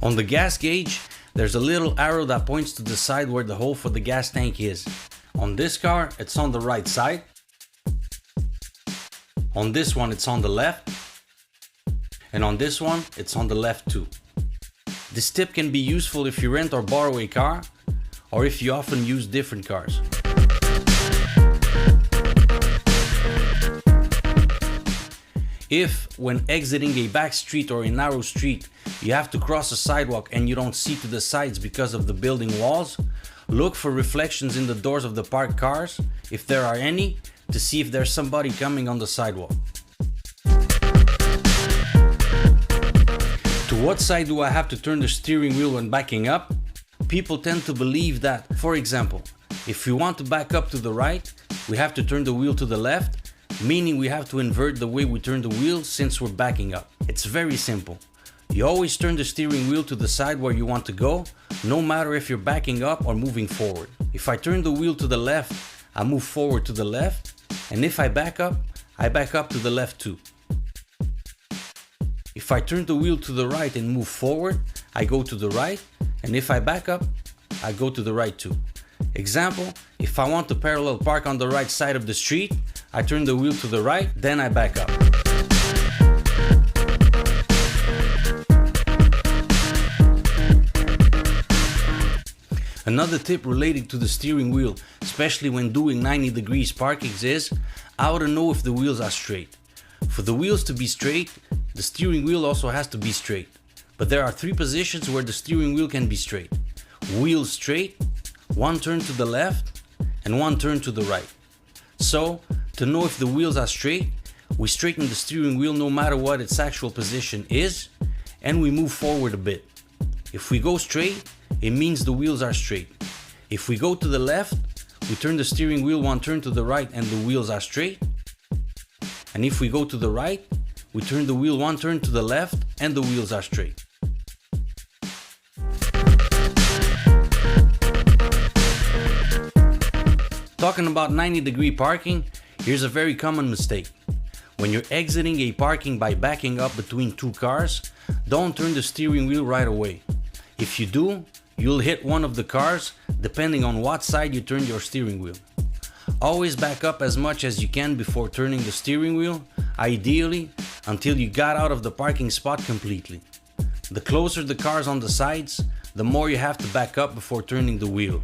On the gas gauge, there's a little arrow that points to the side where the hole for the gas tank is. On this car, it's on the right side. On this one, it's on the left. And on this one, it's on the left too. This tip can be useful if you rent or borrow a car, or if you often use different cars. If, when exiting a back street or a narrow street, you have to cross a sidewalk and you don't see to the sides because of the building walls, look for reflections in the doors of the parked cars, if there are any, to see if there's somebody coming on the sidewalk. To what side do I have to turn the steering wheel when backing up? People tend to believe that, for example, if we want to back up to the right, we have to turn the wheel to the left, meaning we have to invert the way we turn the wheel since we're backing up. It's very simple. You always turn the steering wheel to the side where you want to go, no matter if you're backing up or moving forward. If I turn the wheel to the left, I move forward to the left, and if I back up to the left too. If I turn the wheel to the right and move forward, I go to the right, and if I back up, I go to the right too. Example, if I want to parallel park on the right side of the street, I turn the wheel to the right, then I back up. Another tip related to the steering wheel, especially when doing 90 degrees parkings, is how to know if the wheels are straight. For the wheels to be straight, the steering wheel also has to be straight. But there are 3 positions where the steering wheel can be straight. Wheels straight, 1 turn to the left, and 1 turn to the right. So, to know if the wheels are straight, we straighten the steering wheel no matter what its actual position is, and we move forward a bit. If we go straight, it means the wheels are straight. If we go to the left, we turn the steering wheel 1 turn to the right and the wheels are straight. And if we go to the right, we turn the wheel 1 turn to the left and the wheels are straight. Talking about 90-degree parking, here's a very common mistake. When you're exiting a parking by backing up between 2 cars, don't turn the steering wheel right away. If you do, you'll hit one of the cars, depending on what side you turn your steering wheel. Always back up as much as you can before turning the steering wheel, ideally until you got out of the parking spot completely. The closer the cars on the sides, the more you have to back up before turning the wheel.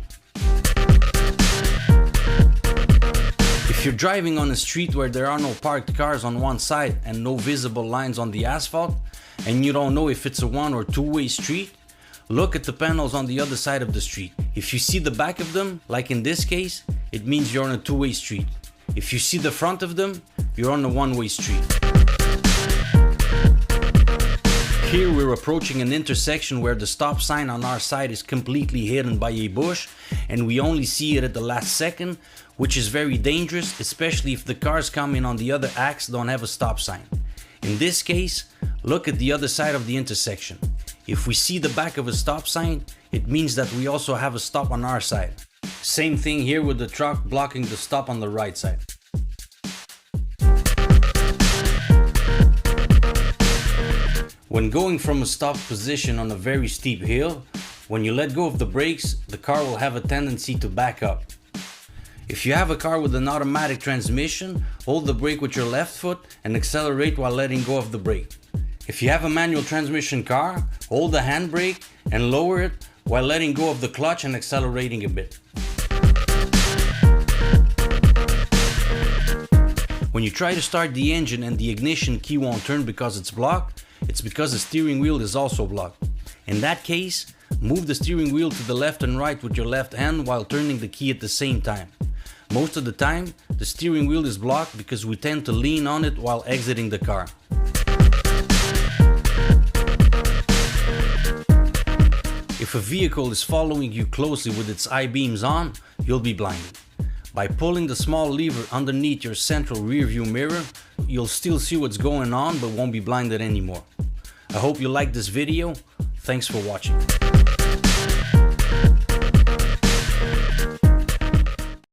If you're driving on a street where there are no parked cars on one side and no visible lines on the asphalt, and you don't know if it's a 1- or 2-way street, look at the panels on the other side of the street. If you see the back of them, like in this case, it means you're on a 2-way street. If you see the front of them, you're on a 1-way street. Here we're approaching an intersection where the stop sign on our side is completely hidden by a bush and we only see it at the last second, which is very dangerous, especially if the cars coming on the other axle don't have a stop sign. In this case, look at the other side of the intersection. If we see the back of a stop sign, it means that we also have a stop on our side. Same thing here with the truck blocking the stop on the right side. When going from a stopped position on a very steep hill, when you let go of the brakes, the car will have a tendency to back up. If you have a car with an automatic transmission, hold the brake with your left foot and accelerate while letting go of the brake. If you have a manual transmission car, hold the handbrake and lower it while letting go of the clutch and accelerating a bit. When you try to start the engine and the ignition key won't turn because it's blocked, it's because the steering wheel is also blocked. In that case, move the steering wheel to the left and right with your left hand while turning the key at the same time. Most of the time, the steering wheel is blocked because we tend to lean on it while exiting the car. If a vehicle is following you closely with its I-beams on, you'll be blinded. By pulling the small lever underneath your central rear view mirror, you'll still see what's going on but won't be blinded anymore. I hope you liked this video. Thanks for watching.